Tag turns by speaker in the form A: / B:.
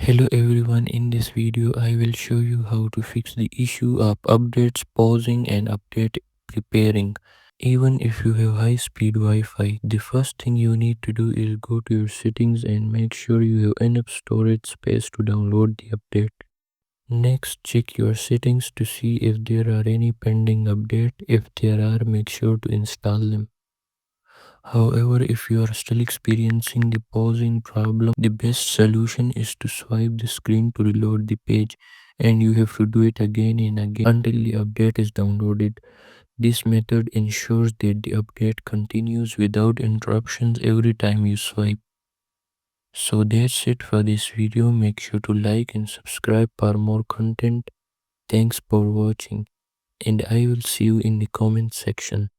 A: Hello everyone, in this video I will show you how to fix the issue of updates pausing and update preparing. Even if you have high speed Wi-Fi, the first thing you need to do is go to your settings and make sure you have enough storage space to download the update. Next, check your settings to see if there are any pending updates. If there are, make sure to install them. However, if you are still experiencing the pausing problem, the best solution is to swipe the screen to reload the page, and you have to do it again and again until the update is downloaded. This method ensures that the update continues without interruptions every time you swipe. So that's it for this video. Make sure to like and subscribe for more content. Thanks for watching, and I will see you in the comment section.